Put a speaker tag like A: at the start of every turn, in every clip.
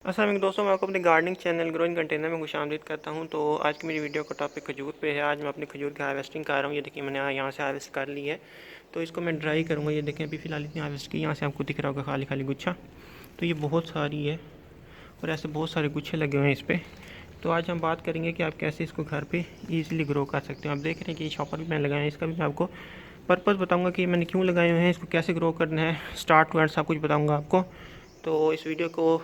A: अस्सलाम वालेकुम दोस्तों, मैं आपको अपने गार्डनिंग चैनल ग्रोइंग कंटेनर में खुशामदीद करता हूं। तो आज की मेरी वीडियो का टॉपिक खजूर पे है। आज मैं अपने खजूर की हार्वेस्टिंग कर रहा हूं। ये देखिए मैंने यहाँ से हार्वेस्ट कर ली है, तो इसको मैं ड्राई करूँगा। ये देखें अभी फ़िलहाल इतनी हार्वेस्ट की, यहाँ से आपको दिख रहा होगा खाली खाली गुच्छा। तो ये बहुत सारी है और ऐसे बहुत सारे गुच्छे लगे हुए हैं इस पर। तो आज हम बात करेंगे कि आप कैसे इसको घर पर ईज़िली ग्रो कर सकते हो। आप देख रहे हैं कि ये शॉपर भी मैंने लगाया है, इसका भी मैं आपको पर्पज़ बताऊँगा कि मैंने क्यों लगाए हुए हैं, इसको कैसे ग्रो करना है, स्टार्ट टू एंड सब कुछ बताऊँगा आपको। तो इस वीडियो को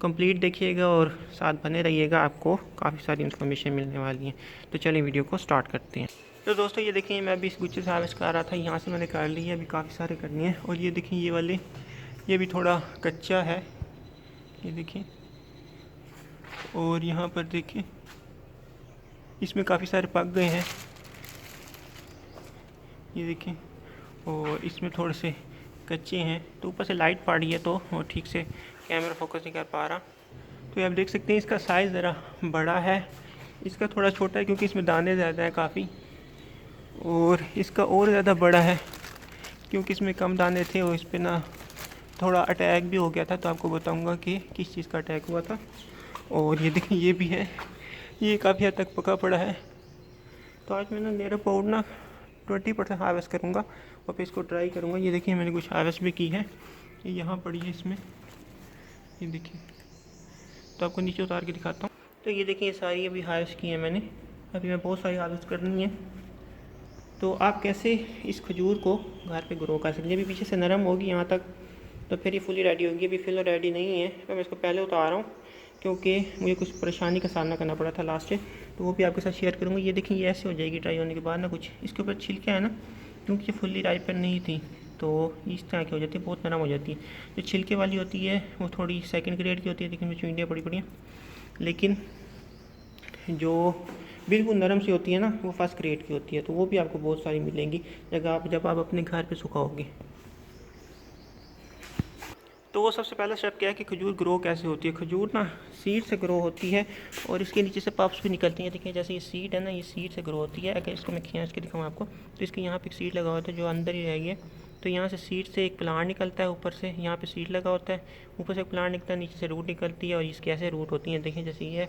A: कंप्लीट देखिएगा और साथ बने रहिएगा, आपको काफ़ी सारी इन्फॉर्मेशन मिलने वाली है। तो चलिए वीडियो को स्टार्ट करते हैं। तो दोस्तों ये देखिए मैं अभी इस गुच्छे से हार्वेस्ट कर रहा था, यहाँ से मैंने कर ली है, अभी काफ़ी सारे करनी है। और ये देखिए ये वाले, ये भी थोड़ा कच्चा है, ये देखिए। और यहाँ पर देखिए इसमें काफ़ी सारे पक गए हैं, ये देखिए। और इसमें थोड़े से कच्चे हैं, तो ऊपर से लाइट पड़ रही है तो वो ठीक से कैमरा फोकस नहीं कर पा रहा। तो आप देख सकते हैं इसका साइज़ ज़रा बड़ा है, इसका थोड़ा छोटा है क्योंकि इसमें दाने ज़्यादा हैं काफ़ी। और इसका और ज़्यादा बड़ा है क्योंकि इसमें कम दाने थे और इस पर ना थोड़ा अटैक भी हो गया था। तो आपको बताऊंगा कि किस चीज़ का अटैक हुआ था। और ये देखिए ये भी है, ये काफ़ी हद तक पका पड़ा है। तो आज मैं ना मेरा पाउडर ना 20% हार्वेस्ट करूँगा और फिर इसको ट्राई करूँगा। ये देखिए मैंने कुछ हार्वेस्ट भी की है, ये यहाँ पड़ी है इसमें, ये देखिए। तो आपको नीचे उतार के दिखाता हूँ। तो ये देखिए सारी अभी हार्वेस्ट की है मैंने, अभी मैं बहुत सारी हार्वेस्ट करनी है। तो आप कैसे इस खजूर को घर पे ग्रो कर सकते हैं। अभी पीछे से नरम होगी यहाँ तक, तो फिर ये फुली रेडी होगी। अभी फिलहाल रेडी नहीं है, तो मैं इसको पहले उतार रहा हूँ क्योंकि मुझे कुछ परेशानी का सामना करना पड़ा था लास्ट में, तो वो भी आपके साथ शेयर करूँगा। ये देखिए ये ऐसे हो जाएगी ड्राई होने के बाद ना, कुछ इसके ऊपर छिलके है ना, क्योंकि ये फुल्ली राइपन नहीं थी तो इस तरह की हो जाती है, बहुत नरम हो जाती है। जो छिलके वाली होती है वो थोड़ी सेकंड ग्रेड की होती है, देखिए मुझे इंडिया बड़ी बड़ी, लेकिन जो बिल्कुल नरम सी होती है ना वो फर्स्ट ग्रेड की होती है। तो वो भी आपको बहुत सारी मिलेंगी जब आप अपने घर पे सुखाओगे। तो वो सबसे पहला स्टेप क्या है कि खजूर ग्रो कैसे होती है। खजूर ना सीड से ग्रो होती है और इसके नीचे से पप्स भी निकलती हैं। देखिए जैसे ये सीड है ना, ये सीड से ग्रो होती है। अगर इसको मैं खींच के दिखाऊँ आपको, तो इसके यहाँ पे एक सीड लगा होता है जो अंदर ही रहेगी। तो यहाँ से सीड से एक प्लांट निकलता है, ऊपर से यहाँ पे सीड लगा होता है, ऊपर से एक प्लांट निकलता है, नीचे से रूट निकलती है। और इसकी ऐसे रूट होती हैं, देखिए जैसे ये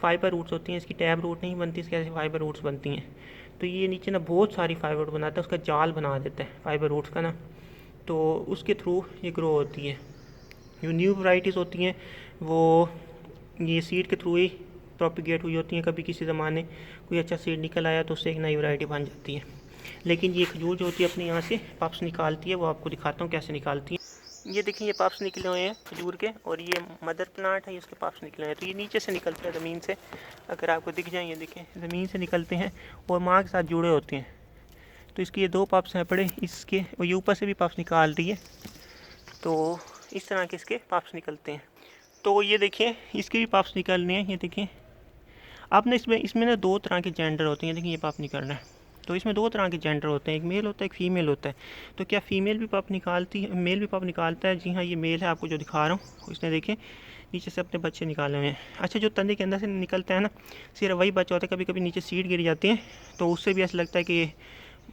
A: फाइबर रूट्स होती हैं, इसकी टैब रूट नहीं बनती, इसकी ऐसे फाइबर रूट्स बनती हैं। तो ये नीचे ना बहुत सारी फाइबर रूट बनाता है, उसका जाल बना देता है फाइबर रूट्स का ना, तो उसके थ्रू ये ग्रो होती है। जो न्यू वैराइटीज़ होती हैं वो ये सीड के थ्रू ही प्रोपिगेट हुई होती हैं। कभी किसी ज़माने कोई अच्छा सीड निकल आया तो उससे एक नई वैरायटी बन जाती है। लेकिन ये खजूर जो होती है अपने यहाँ से पप्स निकालती है, वो आपको दिखाता हूँ कैसे निकालती है। ये देखिए ये पप्स निकले हुए हैं खजूर के, और ये मदर प्लांट है, इसके पप्स निकले हैं। तो ये नीचे से निकलते हैं ज़मीन से, अगर आपको दिख जाए, ये देखें ज़मीन से निकलते हैं और माँ के साथ जुड़े होते हैं। तो इसके ये 2 पप्स हैं बड़े, इसके और ये ऊपर से भी पप्स निकाल रही है। तो इस तरह के इसके पप्स निकलते हैं। तो ये देखिए इसके भी पप्स निकलने हैं, ये देखिए। अब ना इसमें ना 2 तरह के जेंडर होते हैं, देखिए ये पप निकल रहा है। तो इसमें 2 तरह के जेंडर होते हैं, एक मेल होता है एक फीमेल होता है। तो क्या फीमेल भी पप निकालती है, मेल भी पप निकालता है? जी हाँ, ये मेल है, आपको जो दिखा रहा हूँ। इसने देखिए नीचे से अपने बच्चे निकाले हुए हैं। अच्छा, जो तंदे के अंदर से निकलता है ना, सिर्फ वही बच्चा होता है। कभी कभी नीचे सीड गिर जाती है तो उससे भी ऐसा लगता है कि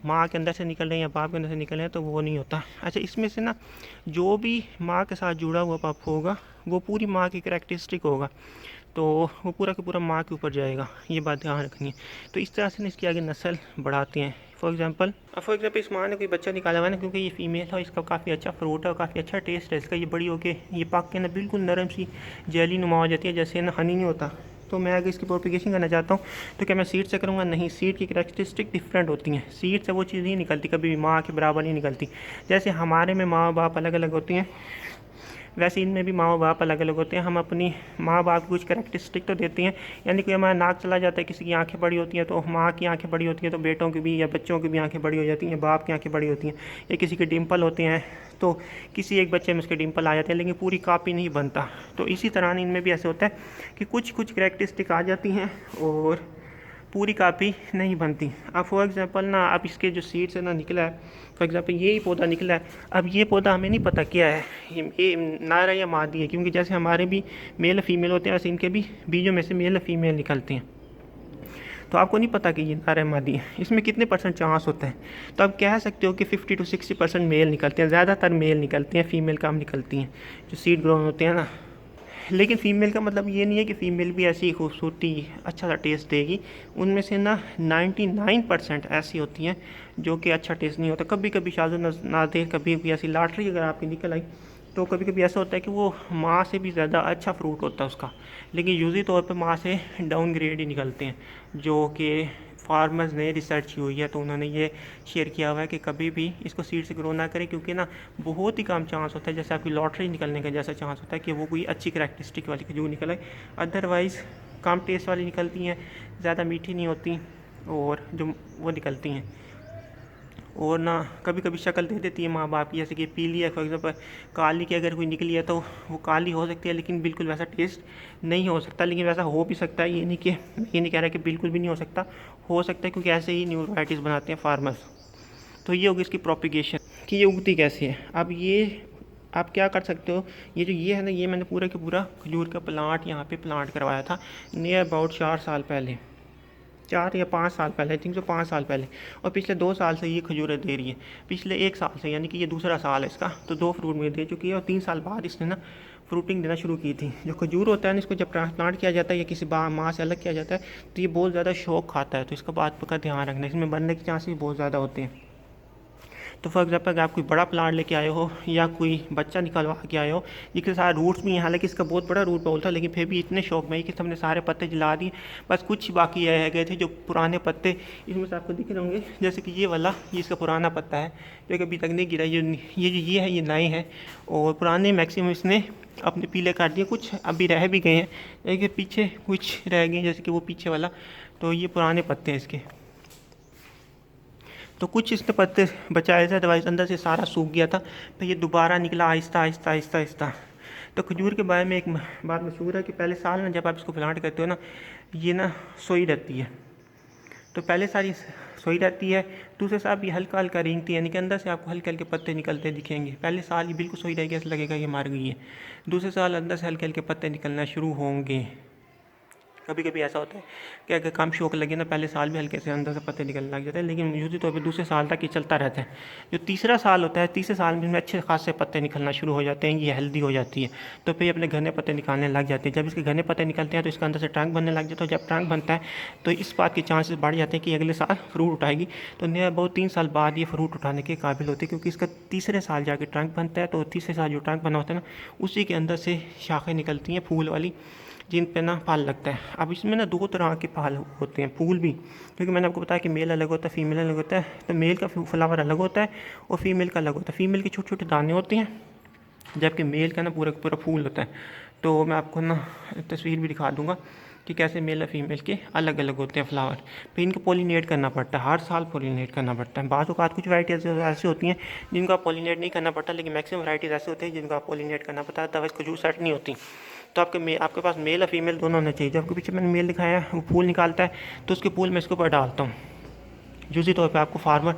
A: माँ के अंदर से निकल रहे हैं या बाप के अंदर से निकल रहे हैं, तो वो नहीं होता। अच्छा, इसमें से ना जो भी माँ के साथ जुड़ा हुआ पप होगा वो पूरी माँ की करैक्टरिस्टिक होगा, तो वो पूरा का पूरा माँ के ऊपर जाएगा, ये बात ध्यान रखनी है। तो इस तरह से ना इसकी आगे नस्ल बढ़ाते हैं। फॉर एग्जांपल इस माँ ने कोई बच्चा निकाला हुआ है ना, क्योंकि ये फीमेल है, इसका काफ़ी अच्छा फ्रूट है और काफ़ी अच्छा टेस्ट है इसका। ये बड़ी होके ये पक के ना बिल्कुल नरम सी जेली नुमा हो जाती है, जैसे ना हनी नहीं होता। तो मैं अगर इसकी प्रोपिगेशन करना चाहता हूँ तो क्या मैं सीड से करूँगा? नहीं, सीड की करैक्टरिस्टिक डिफरेंट होती हैं। सीड से वो चीज़ नहीं निकलती, कभी भी माँ के बराबर नहीं निकलती। जैसे हमारे में माँ बाप अलग अलग होती हैं, वैसे इनमें भी माँ बाप अलग अलग होते हैं। हम अपनी माँ बाप को कुछ करैक्टरिस्टिक तो देते हैं, यानी कि हमारा नाक चला जाता है, किसी की आंखें बड़ी होती हैं तो माँ की आंखें बड़ी होती हैं, तो बेटों की भी या बच्चों की भी आंखें बड़ी हो जाती हैं, बाप की आंखें बड़ी होती हैं। या किसी के डिम्पल होते हैं तो किसी एक बच्चे में उसके डिम्पल आ जाते हैं, लेकिन पूरी कॉपी नहीं बनता। तो इसी तरह इनमें भी ऐसे होता है कि कुछ कुछ करैक्टरिस्टिक आ जाती हैं और पूरी कापी नहीं बनती। अब फॉर एग्ज़ाम्पल ना, अब इसके जो सीड से ना निकला है, फॉर एग्ज़ाम्पल ये ही पौधा निकला है। अब ये पौधा हमें नहीं पता क्या है, ये नारा या मादी है, क्योंकि जैसे हमारे भी मेल फीमेल होते हैं वैसे इनके भी बीजों में से मेल फीमेल निकलते हैं। तो आपको नहीं पता कि ये नारा मादी है, इसमें कितने % चांस होता है। तो आप कह सकते हो कि 50 to 60% मेल निकलते हैं, ज़्यादातर मेल निकलते हैं, फीमेल कम निकलती हैं जो सीड ग्रोन होते हैं ना। लेकिन फ़ीमेल का मतलब ये नहीं है कि फ़ीमेल भी ऐसी खूबसूरती अच्छा सा टेस्ट देगी। उनमें से ना 99% ऐसी होती हैं जो कि अच्छा टेस्ट नहीं होता। कभी कभी शाज़ो नादिर कभी भी ऐसी लॉटरी अगर आपकी निकल आई तो कभी कभी ऐसा होता है कि वो माँ से भी ज़्यादा अच्छा फ्रूट होता है उसका, लेकिन यूज़ी तौर पे माँ से डाउन ग्रेड ही निकलते हैं, जो कि फार्मर्स ने रिसर्च की हुई है। तो उन्होंने ये शेयर किया हुआ है कि कभी भी इसको सीड से ग्रो ना करें, क्योंकि ना बहुत ही कम चांस होता है, जैसे आपकी लॉटरी निकलने का जैसा चांस होता है कि वो कोई अच्छी करैक्टरिस्टिक वाली खजूर निकल आए। अदरवाइज़ कम टेस्ट वाली निकलती हैं, ज़्यादा मीठी नहीं होती और जो वो निकलती हैं। और ना कभी कभी शक्ल दे देती है माँ बाप की, जैसे कि पीली है फॉर एग्जाम्पल, काली की अगर कोई निकली है तो वो काली हो सकती है, लेकिन बिल्कुल वैसा टेस्ट नहीं हो सकता। लेकिन वैसा हो भी सकता है, ये नहीं कह रहा कि बिल्कुल भी नहीं हो सकता है, क्योंकि ऐसे ही न्यू वैराइटीज़ बनाते हैं फार्मर्स। तो ये होगी इसकी प्रोपिगेशन कि ये उगती कैसे है। अब ये आप क्या कर सकते हो, ये है ना, ये मैंने पूरा का पूरा खजूर का प्लांट यहाँ पे प्लांट करवाया था नियर अबाउट 4 साल पहले, 4 या 5 साल पहले, आई थिंक जो 5 साल पहले। और पिछले 2 साल से ये खजूरें दे रही है, पिछले 1 साल से, यानी कि ये दूसरा साल है इसका। तो 2 फ्रूट में दे चुकी है और 3 साल बाद इसने ना फ्रूटिंग देना शुरू की थी। जो खजूर होता है ना, इसको जब ट्रांसप्लांट किया जाता है या किसी माँ से अलग किया जाता है तो ये बहुत ज़्यादा शौक खाता है। तो इसका बात का ध्यान रखना, इसमें बनने के चांसेस बहुत ज़्यादा होते हैं। तो फॉर एग्जाम्पल अगर आप कोई बड़ा प्लांट लेके आए हो या कोई बच्चा निकलवा के आए हो, इसके सारे रूट्स भी हैं, हालांकि इसका बहुत बड़ा रूट बॉल था, लेकिन फिर भी इतने शौक में कि सबने सारे पत्ते जला दिए, बस कुछ बाकी रह गए थे जो पुराने पत्ते। इसमें से आपको दिख रहे होंगे, जैसे कि ये वाला, ये इसका पुराना पत्ता है जो कि अभी तक नहीं गिरा। ये है, ये नए हैं और पुराने मैक्सिमम इसने अपने पीले कर दिए, कुछ अभी रह भी गए हैं, लेकिन पीछे कुछ रह गए जैसे कि वो पीछे वाला। तो ये पुराने पत्ते हैं इसके, तो कुछ इसने पत्ते बचाए थे, अदरवाइज अंदर से सारा सूख गया था। तो ये दोबारा निकला आहिस्ता आहिस्ता आहिस्ता आहिस्ता। तो खजूर के बारे में एक बात मशहूर है कि पहले साल ना जब आप इसको प्लांट करते हो ना, ये ना सोई रहती है। तो पहले साल ये सोई रहती है, दूसरे साल ये हल्का हल्का रेंगती है, यानी कि अंदर से आपको हल्के हल्के पत्ते निकलते दिखेंगे। पहले साल ये बिल्कुल सोई रहेगी, ऐसा लगेगा ये मर गई है। दूसरे साल अंदर से हल्के हल्के पत्ते निकलना शुरू होंगे। कभी कभी ऐसा होता है कि अगर कम शौक लगे ना, पहले साल भी हल्के से अंदर से पत्ते निकलने लग जाते हैं, लेकिन यूज़ी तौर पे दूसरे साल तक ये चलता रहता है। जो तीसरा साल होता है, तीसरे साल में अच्छे खासे पत्ते निकलना शुरू हो जाते हैं, ये हेल्दी हो जाती है, तो फिर अपने घने पत्ते निकालने लग जाते हैं। जब इसके घने पत्ते निकलते हैं तो इसके अंदर से ट्रंक बनने लग जाता है। जब ट्रंक बनता है तो इस बात के चांसेस बढ़ जाते हैं कि अगले साल फ्रूट उठाएगी। तो नियर अबाउट 3 साल बाद ये फ्रूट उठाने के काबिल होती है, क्योंकि इसका तीसरे साल जाके ट्रंक बनता है। तो तीसरे साल जो ट्रंक बना होता है ना, उसी के अंदर से शाखें निकलती हैं फूल वाली, जिन पे ना फल लगता है। अब इसमें ना 2 तरह के फल होते हैं, फूल भी, क्योंकि मैंने आपको बताया कि मेल अलग होता है, फीमेल अलग होता है। तो मेल का फ्लावर अलग होता है और फीमेल का अलग होता है। फीमेल के छोटे छोटे दाने होते हैं, जबकि मेल का ना पूरा पूरा फूल होता है। तो मैं आपको ना तस्वीर भी दिखा दूंगा कि कैसे मेल और फीमेल के अलग अलग होते हैं फ्लावर। फिर इनको पॉलिनेट करना पड़ता है, हर साल पॉलिनेट करना पड़ता है। बाज़ औक़ात कुछ वैराइटीज़ ऐसी होती हैं जिनको आप पॉलिनेट नहीं करना पड़ता, लेकिन मैक्सिमम वैराइटीज़ ऐसी होती हैं जिनको आप पॉलिनेट करना पड़ता है, तब खजूर सेट नहीं होती। तो आपके पास मेल और फीमेल दोनों होने चाहिए। जो आपके पीछे मैंने मेल दिखाया है, वो फूल निकालता है, तो उसके फूल मैं इसके ऊपर डालता हूँ। यूज़ी तौर पे आपको फार्मर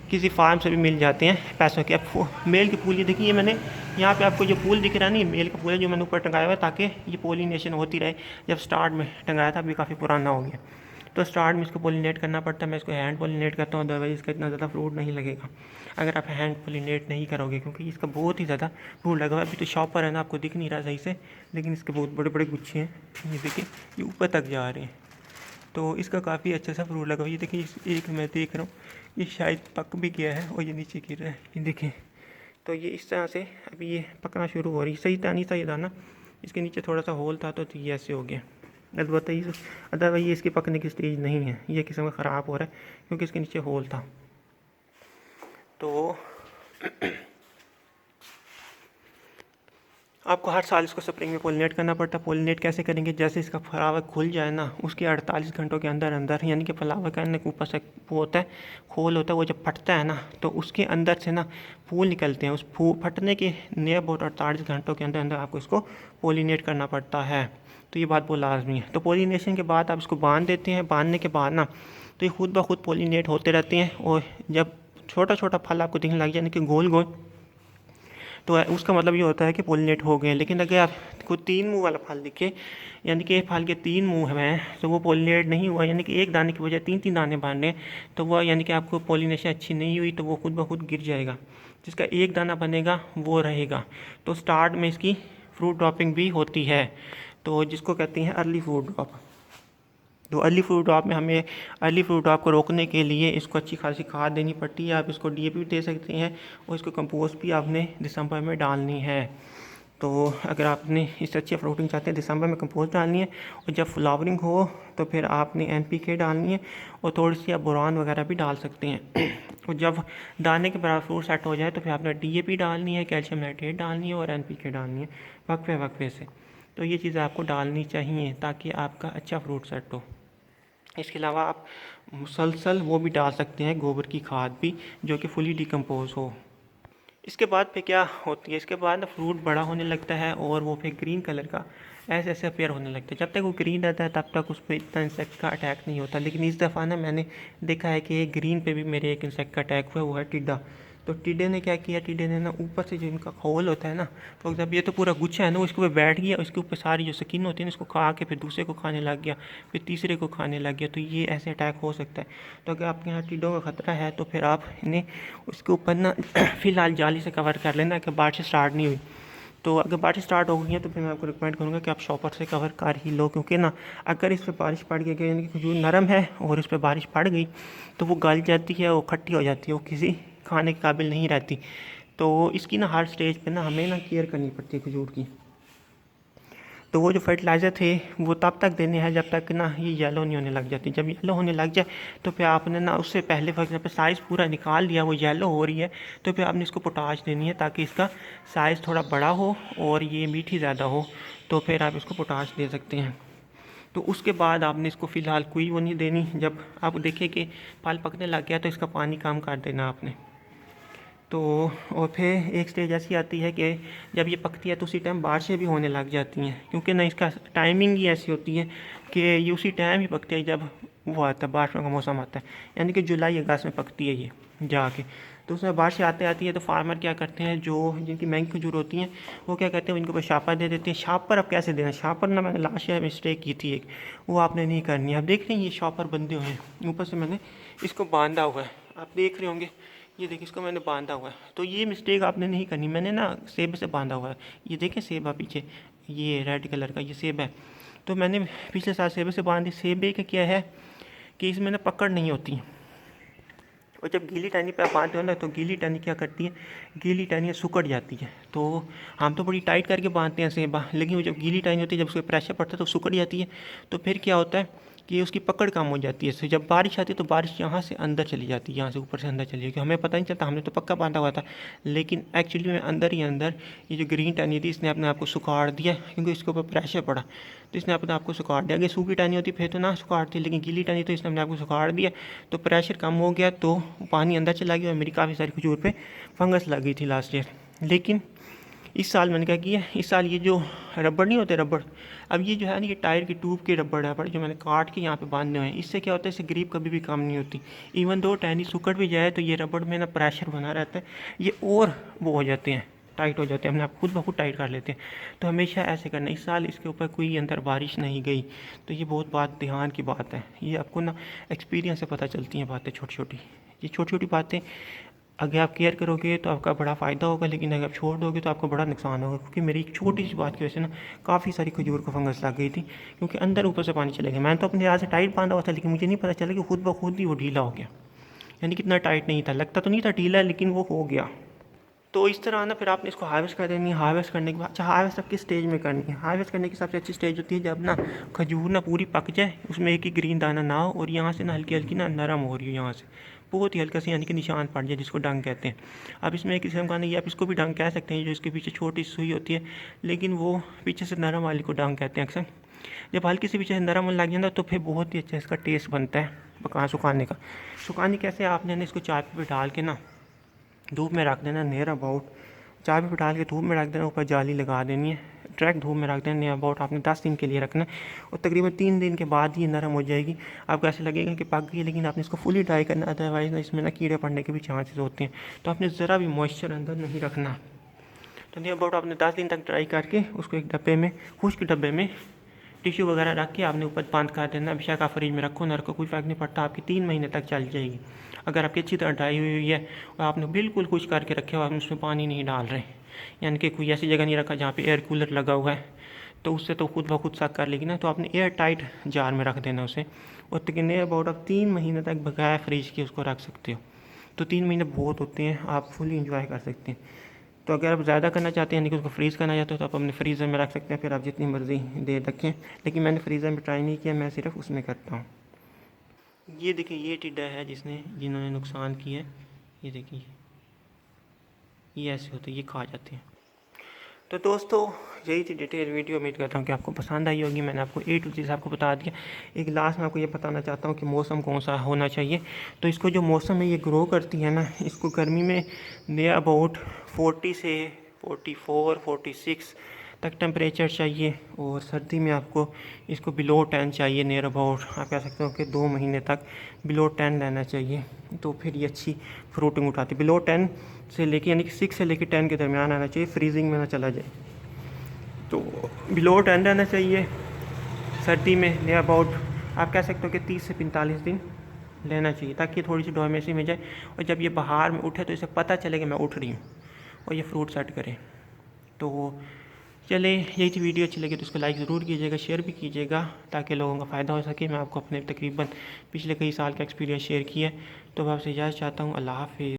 A: किसी फार्म से भी मिल जाते हैं पैसों के। अब मेल के फूल, ये देखिए, मैंने यहाँ पे आपको जो फूल दिख रहा है ना, ये मेल का फूल है जो मैंने ऊपर टंगाया हुआ है, ताकि ये पोलिनेशन होती रहे। जब स्टार्ट में टंगाया था, अभी काफ़ी पुराना हो गया, तो स्टार्ट में इसको पोलिनेट करना पड़ता है। मैं इसको हैंड पोलिनेट करता हूँ, अदरवाइज इसका इतना ज़्यादा फ्रूट नहीं लगेगा अगर आप हैंड पोलिनेट नहीं करोगे, क्योंकि इसका बहुत ही ज़्यादा फ्रूट लगा हुआ है। अभी तो शॉपर है ना, आपको दिख नहीं रहा सही से, लेकिन इसके बहुत बड़े बड़े गुच्छे हैं, ये देखिए, ये ऊपर तक जा रहे हैं। तो इसका काफ़ी अच्छा सा फ्रूट लगा हुआ है। ये देखिए, एक मैं देख रहा हूँ, ये शायद पक भी गया है और ये नीचे गिर रहा है, ये देखें। तो ये इस तरह से अभी ये पकना शुरू हो रही है। सही था नहीं था ये दाना, इसके नीचे थोड़ा सा होल था, तो ये ऐसे हो गया। अलबत्ता ये अदरवाइज ये इसके पकने की स्टेज नहीं है, ये किस्म का ख़राब हो रहा है क्योंकि इसके नीचे होल था। तो आपको हर साल इसको स्प्रिंग में पोलिनेट करना पड़ता है। पोलिनेट कैसे करेंगे, जैसे इसका फ्लावर खुल जाए ना, उसके 48 घंटों के अंदर अंदर, यानी कि फ्लावर का ऊपर से वो होता है, खोल होता है, वो जब फटता है ना, तो उसके अंदर से ना फूल निकलते हैं। उस फटने के नियर अबाउट 48 घंटों के अंदर अंदर आपको इसको पोलिनेट करना पड़ता है। तो ये बात बहुत लाजमी है। तो पोलिनेशन के बाद आप इसको बांध देते हैं। बांधने के बाद ना तो ये खुद ब खुद पोलिनेट होते रहते हैं, और जब छोटा छोटा फल आपको दिखने लग जाए, यानी कि गोल गोल, तो उसका मतलब ये होता है कि पोलिनेट हो गए। लेकिन अगर आपको 3 मुंह वाला फल दिखे, यानी कि फल के 3 मुंह हैं, तो वो पोलिनेट नहीं हुआ, यानी कि एक दाने की बजाय 3-3 दाने बन रहे हैं, तो वह यानी कि आपको पोलिनेशन अच्छी नहीं हुई, तो वो खुद ब खुद गिर जाएगा। जिसका एक दाना बनेगा वो रहेगा। तो स्टार्ट में इसकी फ्रूट ड्रॉपिंग भी होती है, तो जिसको कहते हैं अर्ली फ्रूट ड्रॉप। तो अर्ली फ्रूट ड्रॉप में हमें अर्ली फ्रूट ड्रॉप को रोकने के लिए इसको अच्छी खासी खाद देनी पड़ती है। आप इसको डीएपी भी दे सकते हैं और इसको कंपोस्ट भी आपने दिसंबर में डालनी है। तो अगर आपने इससे अच्छी फ्रूटिंग चाहते हैं दिसंबर में कंपोस्ट डालनी है, और जब फ्लावरिंग हो तो फिर आपने एनपीके डालनी है और थोड़ी सी आप बोरान वगैरह भी डाल सकते हैं। और जब दाने के बराबर फ्रूट सेट हो जाए तो फिर आपने डीएपी डालनी है, कैल्शियम नाइट्रेट डालनी है और एनपीके डालनी है वक्फे वक्फे से। तो ये चीज़ें आपको डालनी चाहिए ताकि आपका अच्छा फ्रूट सेट हो। इसके अलावा आप मुसलसल वो भी डाल सकते हैं, गोबर की खाद भी, जो कि फुली डिकम्पोज हो। इसके बाद फिर क्या होती है, इसके बाद फ्रूट बड़ा होने लगता है और वो फिर ग्रीन कलर का ऐसे ऐसे अपेयर होने लगता है। जब तक वो ग्रीन रहता है तब तक उस पर इतना इंसेक्ट का अटैक नहीं होता, लेकिन इस दफ़ा ना मैंने देखा है कि ग्रीन पे भी मेरे एक इंसेक्ट का अटैक हुआ, वो है टिड्डा। तो टिड्डे ने क्या किया, टिड्डे ने ना ऊपर से जो इनका खोल होता है ना, तो जब ये तो पूरा गुच्छा है ना, वो इसके ऊपर बैठ गया, उसके ऊपर सारी जो स्किन होती है ना, इसको खा के फिर दूसरे को खाने लग गया, फिर तीसरे को खाने लग गया। तो ये ऐसे अटैक हो सकता है। तो अगर आपके यहाँ टिड्डों का ख़तरा है तो फिर आप इन्हें उसके ऊपर ना फ़िलहाल जाली से कवर कर लेना कि बारिश स्टार्ट नहीं हुई। तो अगर बारिश स्टार्ट हो गई है तो फिर मैं आपको रिकमेंड करूँगा कि आप शॉपर से कवर कर ही लो, क्योंकि ना अगर इस पर बारिश पड़ गई, यानी कि खजूर नरम है और इस पर बारिश पड़ गई तो वो गल जाती है, वो खट्टी हो जाती है, वो किसी खाने के काबिल नहीं रहती। तो इसकी ना हर स्टेज पे ना हमें ना केयर करनी पड़ती है खजूर की। तो वो जो फर्टिलाइज़र थे वो तब तक देने हैं जब तक ना ये येलो नहीं होने लग जाती। जब येलो होने लग जाए तो फिर आपने ना उससे पहले फॉर एग्जाम्पल साइज़ पूरा निकाल लिया, वो येलो हो रही है, तो फिर आपने इसको पोटाश देनी है ताकि इसका साइज़ थोड़ा बड़ा हो और ये मीठी ज़्यादा हो। तो फिर आप इसको पोटाश दे सकते हैं। तो उसके बाद आपने इसको फ़िलहाल कोई वो नहीं देनी। जब आप देखें कि फल पकने लग गया तो इसका पानी कम कर देना आपने। तो और फिर एक स्टेज ऐसी आती है कि जब ये पकती है तो उसी टाइम बारिशें भी होने लग जाती हैं, क्योंकि ना इसका टाइमिंग ही ऐसी होती है कि ये उसी टाइम ही पकती है जब वो आता है, बारिशों का मौसम आता है, यानी कि जुलाई अगस्त में पकती है ये जाके। तो उसमें बारिशें आते आती है तो फार्मर क्या करते हैं, जो जिनकी महंगी खजूर होती हैं वो क्या करते हैं, इनको ऊपर शापर दे देते हैं। शापर अब कैसे देना, शापर ना मैंने लास्ट ईयर मिस्टेक की थी एक, वो आपने नहीं करनी है। आप देख रहे हैं ये शापर बंधे हुए हैं, ऊपर से मैंने इसको बांधा हुआ है, आप देख रहे होंगे, ये देखिए इसको मैंने बांधा हुआ है। तो ये मिस्टेक आपने नहीं करनी, मैंने ना सेब से बांधा हुआ है, ये देखें सेब है पीछे, ये रेड कलर का ये सेब है। तो मैंने पिछले साल सेब से बांधी। सेब का क्या है कि इसमें ना पकड़ नहीं होती, और जब गीली टहनी पे आप बांधते हो ना तो गीली टहनी क्या करती है, गीली टहनियाँ सुकड़ जाती है। तो हम तो बड़ी टाइट करके बांधते हैं सेब, लेकिन वो जब गीली टहनी होती है, जब उस पर प्रेशर पड़ता है तो सुकड़ जाती है। तो फिर क्या होता है कि उसकी पकड़ कम हो जाती है। तो जब बारिश आती है तो बारिश यहाँ से अंदर चली जाती है, यहाँ से ऊपर से अंदर चली जाती है, हमें पता नहीं चलता, हमने तो पक्का बांधा हुआ था, लेकिन एक्चुअली में अंदर ही अंदर ये जो ग्रीन टहनी थी इसने अपने आप को सुखाड़ दिया, क्योंकि इसके ऊपर प्रेशर पड़ा तो इसने अपने आप को सुखाड़ दिया। अगर सूखी टहनी होती फिर तो ना सुखाड़ती, लेकिन गीली टहनी तो इसने अपने आप को सुखाड़ दिया, तो प्रेशर कम हो गया, तो पानी अंदर चला गया और मेरी काफ़ी सारी खजूर पे फंगस लग गई थी लास्ट ईयर। लेकिन इस साल मैंने क्या किया, इस साल ये जो रबड़ नहीं होते रबड़, अब ये जो है ना ये टायर की ट्यूब के रबड़ है जो मैंने काट के यहाँ पे बांधे हुए हैं। इससे क्या होता है, इससे ग्रिप कभी भी कम नहीं होती। इवन दो टहनी सुकड़ भी जाए तो ये रबड़ में ना प्रेशर बना रहता है, ये और वो हो जाते हैं, टाइट हो जाते हैं, हमने आप खुद ब खुद टाइट कर लेते हैं। तो हमेशा ऐसे करना। इस साल इसके ऊपर कोई अंदर बारिश नहीं गई, तो ये बहुत बात ध्यान की बात है। ये आपको ना एक्सपीरियंस से पता चलती हैं बातें छोटी छोटी। ये छोटी छोटी बातें अगर आप केयर करोगे तो आपका बड़ा फ़ायदा होगा, लेकिन अगर आप छोड़ दोगे तो आपको बड़ा नुकसान होगा। क्योंकि मेरी एक छोटी सी बात की वजह से ना काफ़ी सारी खजूर को फंगस लग गई थी, क्योंकि अंदर ऊपर से पानी चले गया। मैंने तो अपने हाथ से टाइट बांधा हुआ था, लेकिन मुझे नहीं पता चला कि खुद ब खुद ही वो ढीला हो गया। यानी कि इतना टाइट नहीं था, लगता तो नहीं था ढीला, लेकिन वो हो गया। तो इस तरह ना फिर आपने इसको हार्वेस्ट कर देनी है। हार्वेस्ट करने के बाद, अच्छा हार्वेस्ट आप किस स्टेज में करनी है, हार्वेस्ट करने की सबसे अच्छी स्टेज होती है जब ना खजूर ना पूरी पक जाए, उसमें एक ही ग्रीन दाना ना हो और यहाँ से ना हल्की हल्की ना नरम हो रही हो, यहाँ से बहुत ही हल्का सी यानी कि निशान पड़ जाए, जिसको डंग कहते हैं। अब इसमें एक किस्म का नहीं, आप इसको भी डंग कह सकते हैं, जो इसके पीछे छोटी सुई होती है, लेकिन वो पीछे से नरम वाली को डंग कहते हैं अक्सर। जब हल्की से पीछे से नरम होने लग जाता तो फिर बहुत ही अच्छा इसका टेस्ट बनता है पका सुखाने का। सुखाने कैसे, आपने ना इसको चाय पे डाल के ना धूप में रख देना, नियर अबाउट चाय पे डाल के धूप में रख देना, ऊपर जाली लगा देनी है, डायरेक्ट धूप में रख देना। नियर अबाउट आपने 10 दिन के लिए रखना है और तकरीबन 3 दिन के बाद ये नरम हो जाएगी। आपको ऐसे लगेगा कि पक गई, लेकिन आपने इसको फुली ड्राई करना, अदरवाइज़ ना इसमें ना कीड़े पड़ने के भी चांसेस होते हैं। तो आपने ज़रा भी मॉइस्चर अंदर नहीं रखना। तो नियर अबाउट आपने 10 दिन तक ड्राई करके उसको एक डब्बे में, खुश्क डब्बे में टिश्यू वगैरह रख के आपने ऊपर बंद कर देना। बेशक आप फ्रिज में रखो ना रखो कोई फ़र्क नहीं पड़ता, आपकी 3 महीने तक चल जाएगी। अगर आपकी अच्छी तरह ड्राई हुई है और आपने बिल्कुल खुश करके रखे हो, आप उसमें पानी नहीं डाल रहे, यानी कि कोई ऐसी जगह नहीं रखा जहाँ पे एयर कूलर लगा हुआ है, तो उससे तो खुद ब खुद सक कर लेगी ना। तो आपने एयर टाइट जार में रख देना उसे, और तकरीबन अबाउट आप 3 महीने तक बगैर फ्रिज के उसको रख सकते हो। तो 3 महीने बहुत होते हैं, आप फुली इंजॉय कर सकते हैं। तो अगर आप ज़्यादा करना चाहते हैं यानी कि उसको फ्रीज़ करना चाहते हो तो आप अपने फ्रीज़र में रख सकते हैं, फिर आप जितनी मर्ज़ी देर रखें। लेकिन मैंने फ्रीज़र में ट्राई नहीं किया, मैं सिर्फ उसमें करता हूँ। ये देखिए, ये टिड्डा है जिन्होंने नुकसान किया है। ये देखिए, ये ऐसे होते हैं, ये खा जाते हैं। तो दोस्तों, यही थी डिटेल वीडियो। उम्मीद करता हूँ कि आपको पसंद आई होगी। मैंने आपको A to Z आपको बता दिया। एक लास्ट में आपको ये बताना चाहता हूँ कि मौसम कौन सा होना चाहिए। तो इसको जो मौसम है ये ग्रो करती है ना, इसको गर्मी में नियर अबाउट 40 से 44 46 तक टेम्परेचर चाहिए, और सर्दी में आपको इसको बिलो 10 चाहिए। नियर अबाउट आप कह सकते हो कि 2 महीने तक बिलो 10 रहना चाहिए, तो फिर ये अच्छी फ्रूटिंग उठाती है। बिलो 10 से लेके यानी कि 6 से लेके 10 के दरमियान आना चाहिए, फ्रीजिंग में ना चला जाए। तो बिलो 10 रहना चाहिए सर्दी में। नियर अबाउट आप कह सकते हो कि 30 से 45 दिन लेना चाहिए, ताकि थोड़ी सी डोमेसी में जाए, और जब ये बाहर में उठे तो इसे पता चले कि मैं उठ रही हूँ, और ये फ्रूट सेट करे। तो चले, यही थी वीडियो। अच्छी लगी तो उसको लाइक ज़रूर कीजिएगा, शेयर भी कीजिएगा, ताकि लोगों का फ़ायदा हो सके। मैं आपको अपने तकरीबन पिछले कई साल का एक्सपीरियंस शेयर किया है। तो मैं आपसे इजाज़त चाहता हूँ। अल्लाह हाफ़िज़।